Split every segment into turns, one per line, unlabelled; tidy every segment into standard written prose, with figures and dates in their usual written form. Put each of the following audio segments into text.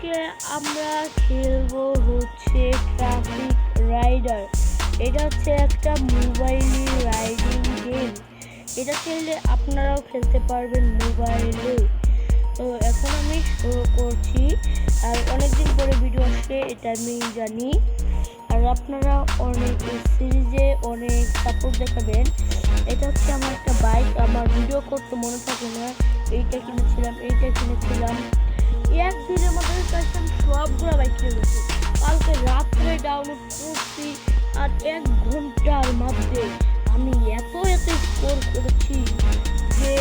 আজকে আমরা খেলবো হচ্ছে ট্রাফিক রাইডার। এটা হচ্ছে একটা মোবাইলে রাইডিং গেম। এটা খেললে আপনারাও খেলতে পারবেন মোবাইলে। তো এখন আমি শুরু করছি, আর অনেকদিন পরে ভিডিও আসছে এটা আমি জানি, আর আপনারা অনেক সিরিজে অনেক সাপোর্ট দেখাবেন। এটা হচ্ছে আমার একটা বাইক, আমার ভিডিও করতে মনে থাকে না। এইটা কিনেছিলাম একদিনের মধ্যে আমি সবগুলো বাইক কিনে গেছি। কালকে রাত্রে ডাউনলোড করছি, আর 1 ঘন্টার মধ্যে আমি এত স্কোর করেছি যে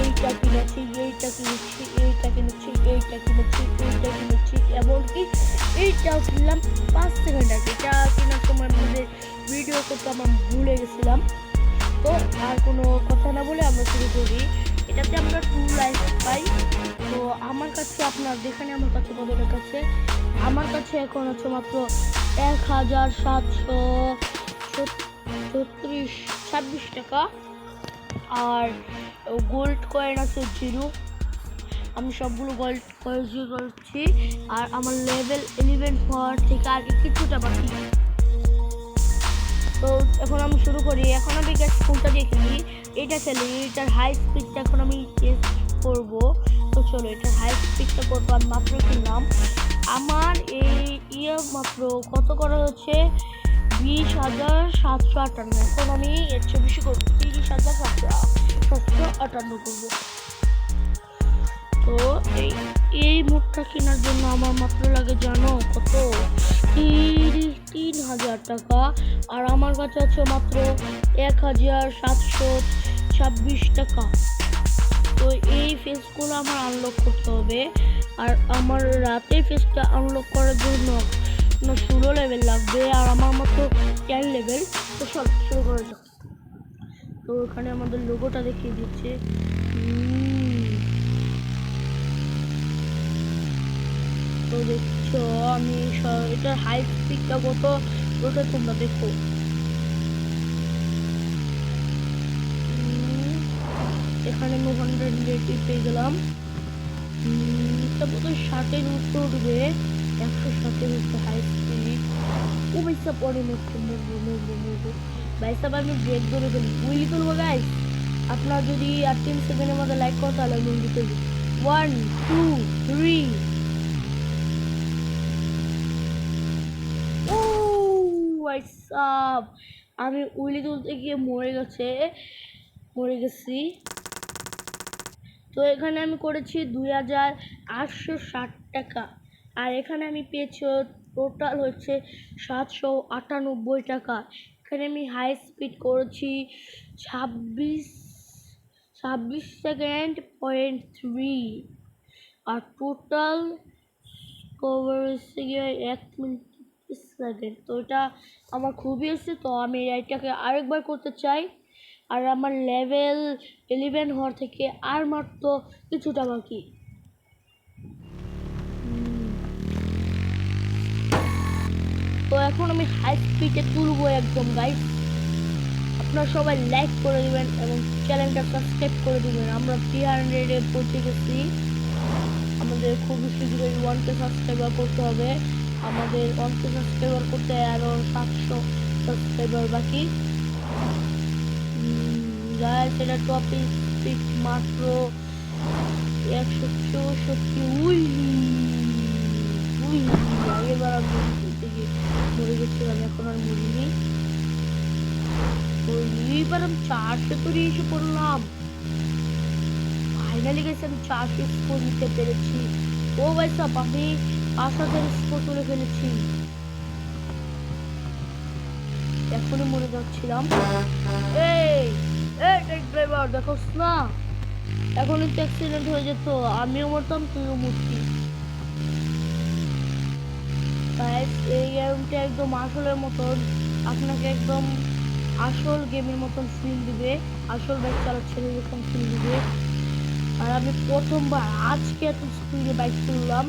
এইটা কিনেছি, এমনকি এইটাও কিনলাম 5 সেকেন্ড আগে। এটা কেনার সময় মধ্যে ভিডিও করতে আমার ভুলে গেছিলাম। তো আর কোনো কথা না বলে আমরা শুরু করি। এটাতে আমরা 2 লাইফ পাই। তো আমার কাছে আপনার যেখানে আমার কাছে কত টাকা আছে, আমার কাছে এখন আছে মাত্র 1726 টাকা। আর গোল্ড কয়েন আছে 0। আমি সবগুলো গোল্ড কয়েন ইউজ করছি। আর আমার লেভেল 11 হওয়ার থেকে আর কিছুটা বাকি। তো এখন আমি শুরু করি। এখন আমি কোনটা দিয়ে খেলি, এটা খেলি। এটার হাই স্পিডটা এখন আমি টেস্ট করবো। তো চলো এটার হাই স্পিডটা করবো। আমি মাত্র কিনলাম, আমার এই মাত্র কত করা হচ্ছে 20,758। এখন আমি এর চেয়ে বেশি করবো, 30,758 করবো। তো এই মোটটা কেনার জন্য আমার মাত্র লাগে জানো কত, 3,000 টাকা। আর আমার কাছে আছে মাত্র 1,726 টাকা। তো এই ফেসগুলো আমার আনলক করতে হবে। আর আমার রাতের ফেসটা আনলক করার জন্য 16 লেভেল লাগবে, আর আমার মতো 10 লেভেল। তো সব শুরু করা যাক। তো ওখানে আমাদের লোগোটা দেখিয়ে দিচ্ছে। তো দেখছো আমি এটার হাই স্পিডটা কত, ওটা তোমরা দেখো। এখানে আমি 180 পেয়ে গেলাম। তারপর 60-এর উঠতে উঠবে, 160-এর উঠবে হাই স্পিড। ও ভাইসা পরে মরবো ভাইসা। আমি ব্রেক ধরে ফেলি, উইলি তুলবো গাইস। আপনার যদি 3 সেকেন্ডের মধ্যে লাইক করো তাহলে আমি উইলি তুলবো। 1 2 3। আমি উইলি তুলতে গিয়ে মরে গেছি। তো এখানে আমি করেছি 2,860 টাকা। আর এখানে আমি পেয়েছি টোটাল হচ্ছে 798 টাকা। এখানে আমি হাই স্পিড করেছি 26 সেকেন্ড পয়েন্ট 3। আর টোটাল কভার হচ্ছে গিয়ে 1 মিনিট সেকেন্ড। তো এটা আমার খুবই এসছে। তো আমি এটাকে আরেকবার করতে চাই। আর আমার লেভেল 11 হওয়ার থেকে আর মাত্র কিছুটা বাকি। তো এখন আমি হাই স্পিডে তুলবো একদম গাইস। আপনারা সবাই লাইক করে দিবেন এবং চ্যানেলটা সাবস্ক্রাইব করে দিবেন। আমরা 300-এ পৌঁছে গেছি। আমাদের খুবই শীঘ্রই 1K সাবস্ক্রাইবার করতে হবে। আমাদের 1K সাবস্ক্রাইবার করতে আরো 700 সাবস্ক্রাইবার বাকি। গাইস এটা টপ স্পিড মাত্র 164। আগেবার আমি মরে গেছিলাম, এখন আর মরিনি। এইবার আমি 400 এসে পড়লাম। ফাইনালি গেছি, আমি 400 স্কোর নিতে পেরেছি। ও ভাই সাব, আমি 5,000 স্কোর করে ফেলেছি। এখনই মরে যাচ্ছিলাম। এই ড্রাইভার দেখোস না, এখনই তো অ্যাক্সিডেন্ট হয়ে যেত, আমিও মরতাম তুইও মরতি। এই গেমটা একদম আসলের মতন, আপনাকে একদম আসল গেমের মতন ফিল দিবে, আসল বাইক চালাচ্ছেন এরকম ফিল দিবে। আর আমি প্রথমবার আজকে এত স্পিডে বাইক তুললাম।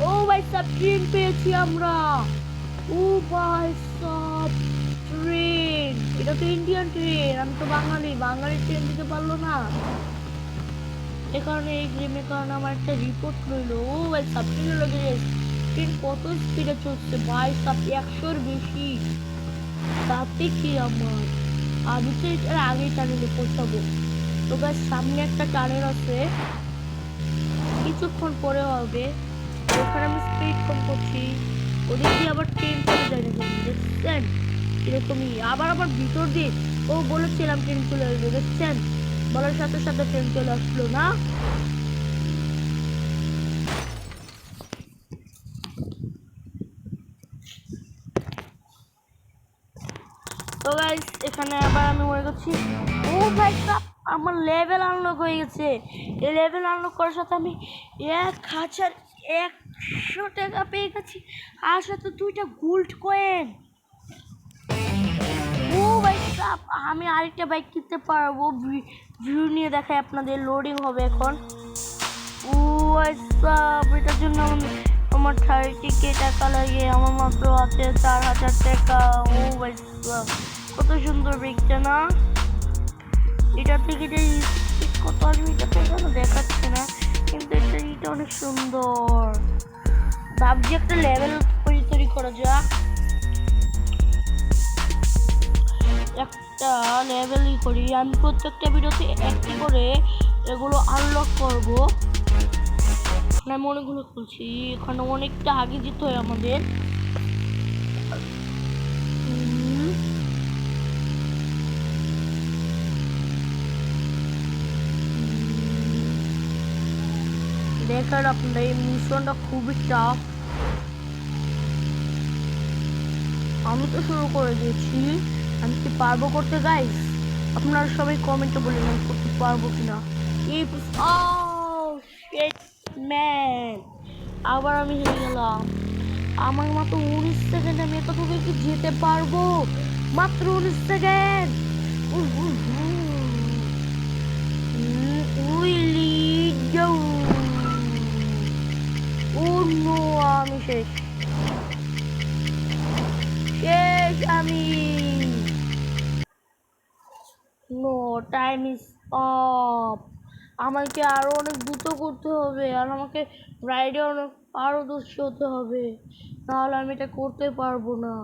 ও ভাই সাব, ট্রেন পেয়েছি আমরা। ও ভাই সাব, ট্রেন! এটা তো ইন্ডিয়ান ট্রেন, আমি তো বাঙালি ট্রেন দিতে পারলো না। এখানে এই গেমের কারণে আমার একটা রিপোর্ট রইলো। ও ভাই সাবস্ক্রিপ্ট লগে ট্রেন কত স্পিডে চলছে ভাই, সাব 100-র বেশি। তাতে কি আমার, আমি তো এটার আগেই টানেলে পৌঁছাবো। তো গাছ সামনে একটা টানেল আছে, কিছুক্ষণ পরে হবে। ওখানে আমি স্পিড কম করছি, ওদিক দিয়ে আবার ট্রেন চলে যায় না, দেখছেন এরকমই। আবার আবার ভিতর দিয়ে, ও বলেছিলাম ট্রেন চলে আসবে, দেখছেন বলার সাথে সাথে ট্রেন চলে আসলো না। তো গাইস এখানে আবার আমি মনে করছি, ও ভাই আমার লেভেল আনলক হয়ে গেছে। এই লেভেল আনলক করার সাথে আমি 1100 টাকা পেয়ে গেছি, আর সাথে 2টা গোল্ড কয়েন। ও ভাই আমি আরেকটা বাইক কিনতে পারবো। ভিউ নিয়ে দেখাই আপনাদের, লোডিং হবে এখন। ও এটার জন্য আমার 30K টাকা লাগে, আমার মাত্র আছে 4000 টাকা। ও ভাই কত সুন্দর বাইকটা না, এটা থেকে যে কত আসবে এটা তো এখানে দেখাচ্ছে না, কিন্তু এটা অনেক সুন্দর। ভাবছি একটা লেভেল তৈরি করা যাক, একটা লেভেলই করি। আমি প্রত্যেকটা ভিডিওতে একটি করে এগুলো আনলক করবো। আমি অনেকগুলো খুলছি, এখানে অনেকটা আগে যেতে হয় আমাদের। দেখেন আপনার এই মিশনটা খুবই টাফ। আমি তো শুরু করে দিয়েছি, আমি কি পারবো করতে গাইস? আপনারা সবাই কমেন্টে বলুন আমি করতে পারবো কিনা। ম্যান আবার আমি হেরে গেলাম। আমার মাত্র 19 সেকেন্ড, আমি এতটুকু কি যেতে পারবো? মাত্র 19 সেকেন্ড। আমি শেষ, আমি নো টাইম ইজ অফ। আমাকে আরো অনেক দ্রুত করতে হবে, আর আমাকে রাইডে অনেক পারদর্শী হতে হবে, নাহলে আমি এটা করতে পারবো না।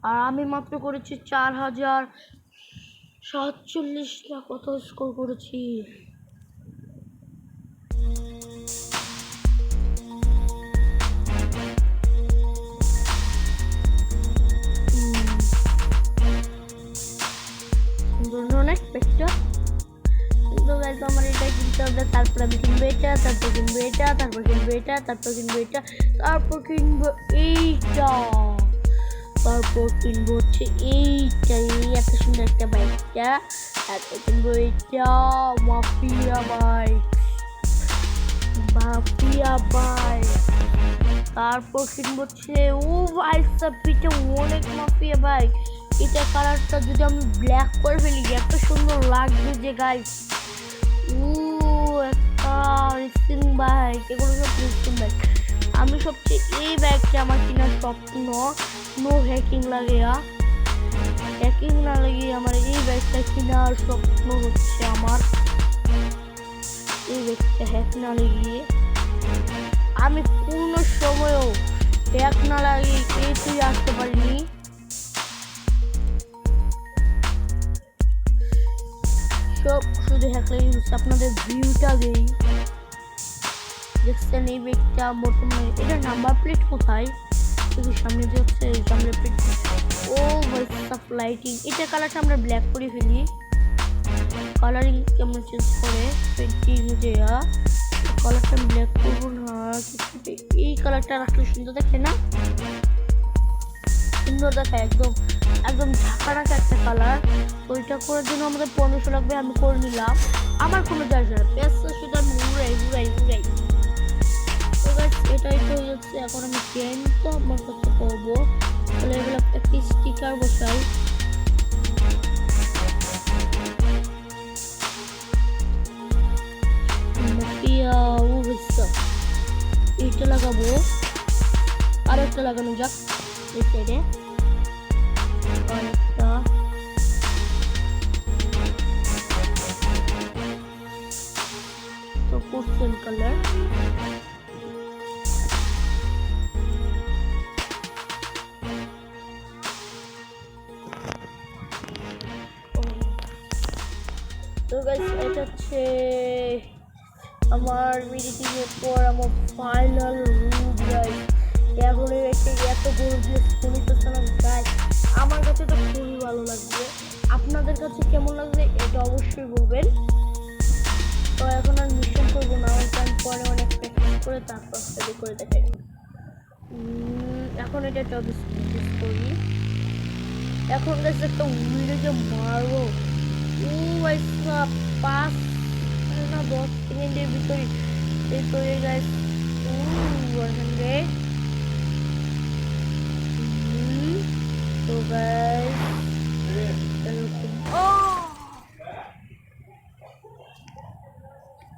আর আমি মাত্র করেছি 4047 না কত স্কোর করেছি। আমার এটা কিনতে হবে, তারপর আমি কিনবো এটা, তারপর কিনবো এটা, তারপর কিনবো এটা, তারপর কিনবো এটা, তারপর কিনবো এইটা, তারপর কিনবো হচ্ছে এইটা, এই এত সুন্দর একটা বাইকটা, তারপর কিনবো এইটা মাফিয়া বাইক, তারপর কিনবো হচ্ছে ও ভাই সাবিটা অনেক মাফিয়া বাইক। এটা কালারটা যদি আমি ব্ল্যাক করে ফেলি এত সুন্দর লাগবে যে গাইস। একটা রেসিং বাইক, এগুলো সব রেসিং বাইক। আমি সবচেয়ে এই বাইকটা আমার কেনার স্বপ্ন, নো হ্যাকিং লাগে, হ্যাকিং না লাগিয়ে আমার এই বাইকটা কেনার স্বপ্ন হচ্ছে আমার। এই বাইকটা হ্যাক না লাগিয়ে আমি কোনো সময়ও হ্যাক না লাগিয়ে কিছুই আসতে পারিনি। সব শুধু হ্যাক লাগিয়ে হচ্ছে। আপনাদের ভিউটা দেই, দেখছেন এই বাইকটা বর্তমানে এটা নাম্বার প্লেট কোথায়, শুধু সামনে যে হচ্ছে সামনে প্লেট। ও লাইটিং, এটা কালারটা আমরা ব্ল্যাক করে ফেলি, কালারিং কেমন চেঞ্জ করে পেন্টিং দেয়া, কালারটা ব্ল্যাক করবো না, এই কালারটা রাখলে সুন্দর দেখে না, সুন্দর দেখায় একদম একদম ঝাঁকা রাখা একটা কালার। ওইটা করার জন্য আমাদের 1500 লাগবে, আমি করে নিলাম, আমার কোনো যায় না, পেঁচা সেটা আমি উড়াই। তো গাইস এটাই তো হচ্ছে। এখন আমি পেনটা আমার কাছে করবো, তাহলে এগুলো একটি স্টিকার বসাই। এইটা লাগাবো, আর একটা লাগানো যাক এই সাইডে, আরেকটা almost same color. তো গাইস এটা হচ্ছে আমার এডিটিং এর পর আমার ফাইনাল রুম গাইস। এখন একটা এত গর্জিয়াস ফোনিতেছে না গাইস, আমার কাছে তো খুবই ভালো লাগছে। আপনাদের কাছে কেমন লাগছে এটা অবশ্যই বলবেন। তো এখন আর মিশন করবো না, আমি পরে অনেক প্র্যাকটিস করে তারপর স্টাডি করে দেখাই। এখন এটা চব্বিশ করি। এখন গাইস একটা উইন্ডোজে মারবো। ও আচ্ছা 5 না 10 সেকেন্ডের ভিতরে গাইস 100। তো গাইস ও